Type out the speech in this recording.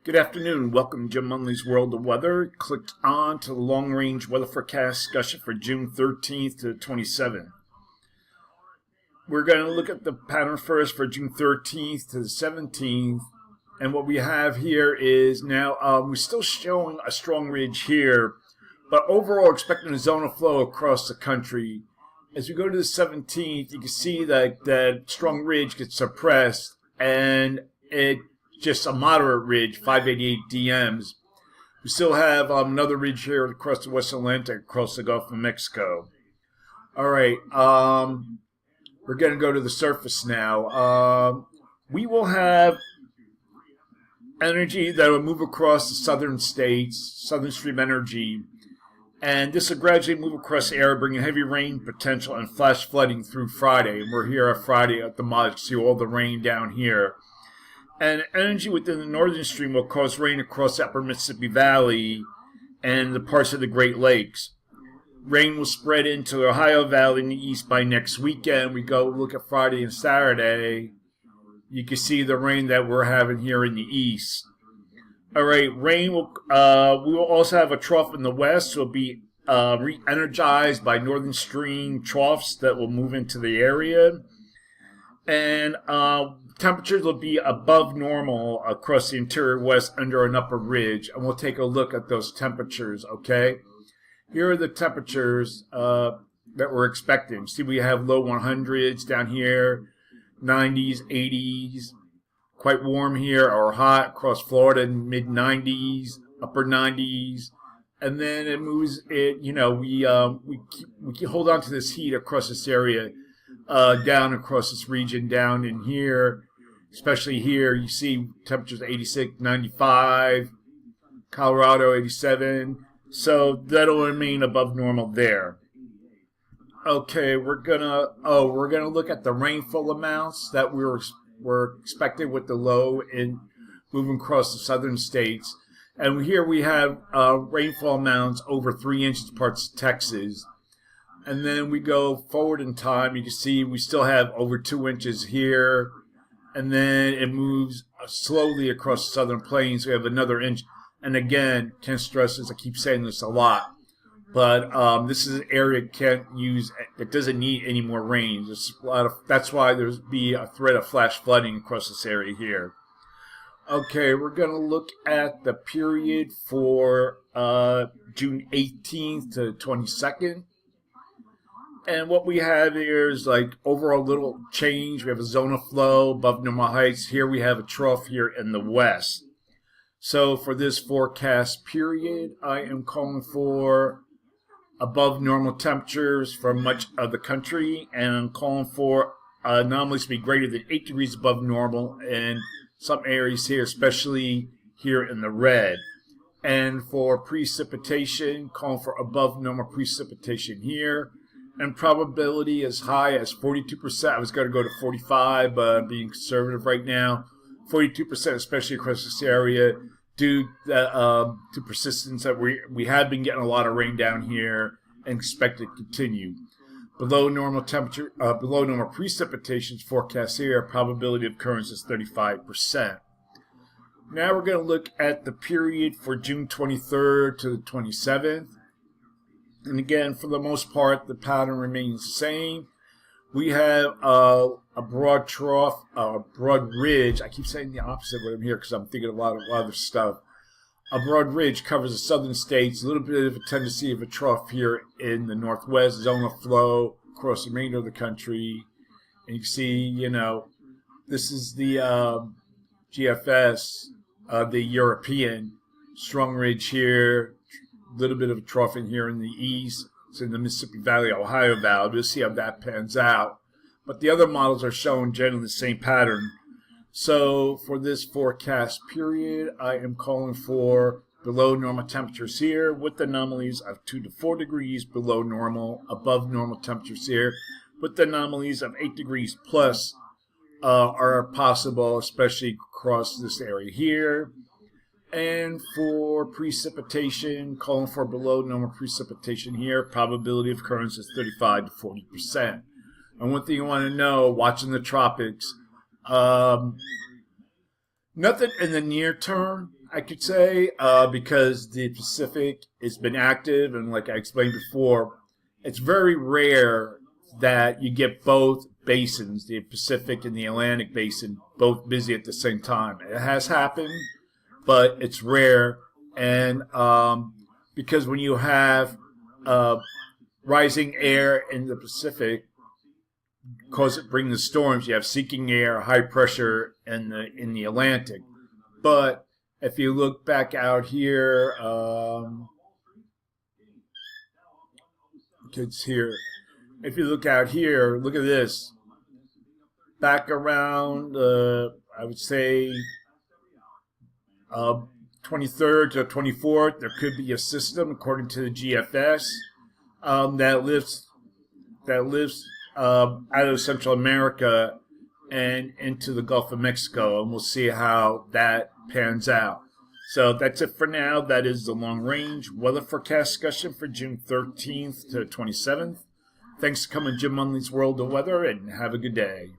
Good afternoon. Welcome to Jim Munley's World of Weather. Clicked on to the long-range weather forecast discussion for June 13th to 27th. We're going to look at the pattern first for June 13th to the 17th. And what we have here is now we're still showing a strong ridge here, but overall expecting a zone of flow across the country. As we go to the 17th, you can see that that strong ridge gets suppressed, and it just a moderate ridge, 588 DMs. We still have another ridge here across the West Atlantic, across the Gulf of Mexico. All right, we're going to go to the surface now. We will have energy that will move across the southern states, southern stream energy, and this will gradually move across the area, bringing heavy rain potential and flash flooding through Friday. And we're here on Friday at the mod. You see all the rain down here. And energy within the northern stream will cause rain across the upper Mississippi Valley and the parts of the Great Lakes. Rain will spread into the Ohio Valley in the east by next weekend. We go look at Friday and Saturday. You can see the rain that we're having here in the east. All right, rain will. We will also have a trough in the west. So it'll be re-energized by northern stream troughs that will move into the area, and temperatures will be above normal across the interior west under an upper ridge, and we'll take a look at those temperatures, okay? Here are the temperatures that we're expecting. See, we have low 100s down here, 90s, 80s, quite warm here, or hot across Florida, mid-90s, upper 90s, and then it moves, we hold on to this heat across this area, down across this region, down in here. Especially here, you see temperatures 86, 95, Colorado 87. So that'll remain above normal there. Okay, we're gonna look at the rainfall amounts that we're expecting with the low in moving across the southern states. And here we have rainfall amounts over 3 inches parts of Texas. And then we go forward in time. You can see we still have over 2 inches here. And then it moves slowly across the southern plains. We have another inch. And again, can't stress this, I keep saying this a lot, but this is an area that doesn't need any more rain. That's why there's be a threat of flash flooding across this area here. Okay, we're going to look at the period for June 18th to 22nd. And what we have here is like overall little change. We have a zone of flow above normal heights. Here we have a trough here in the west. So for this forecast period, I am calling for above normal temperatures for much of the country. And I'm calling for anomalies to be greater than 8 degrees above normal in some areas here, especially here in the red. And for precipitation, calling for above normal precipitation here. And probability as high as 42%. I was going to go to 45, but I'm being conservative right now. 42%, especially across this area, due to persistence that we have been getting a lot of rain down here and expect it to continue. Below normal temperature, below normal precipitations forecast here, probability of occurrence is 35%. Now we're going to look at the period for June 23rd to the 27th. And again, for the most part, the pattern remains the same. We have a broad trough, a broad ridge. I keep saying the opposite when I'm here because I'm thinking a lot of other stuff. A broad ridge covers the southern states, a little bit of a tendency of a trough here in the northwest, zone of flow across the remainder of the country. And you can see, this is the GFS, the European strong ridge here. Little bit of a trough in here in the east. It's in the Mississippi Valley, Ohio Valley. We'll see how that pans out. But the other models are showing generally the same pattern. So for this forecast period, I am calling for below normal temperatures here with anomalies of 2 to 4 degrees below normal, above normal temperatures here with anomalies of 8 degrees plus are possible, especially across this area here. And for precipitation, calling for below normal precipitation here. Probability of occurrence is 35 to 40%. And one thing you want to know, watching the tropics, nothing in the near term, I could say, because the Pacific has been active, and like I explained before, it's very rare that you get both basins, the Pacific and the Atlantic basin, both busy at the same time. It has happened, but it's rare, and because when you have rising air in the Pacific, bring the storms, you have sinking air, high pressure in the Atlantic. But if you look back out here, kids here. If you look out here, look at this. Back around, I would say, 23rd to 24th, there could be a system, according to the GFS, that lives out of Central America and into the Gulf of Mexico, and we'll see how that pans out. So that's it for now. That is the long-range weather forecast discussion for June 13th to 27th. Thanks for coming to Jim Munley's World of Weather, and have a good day.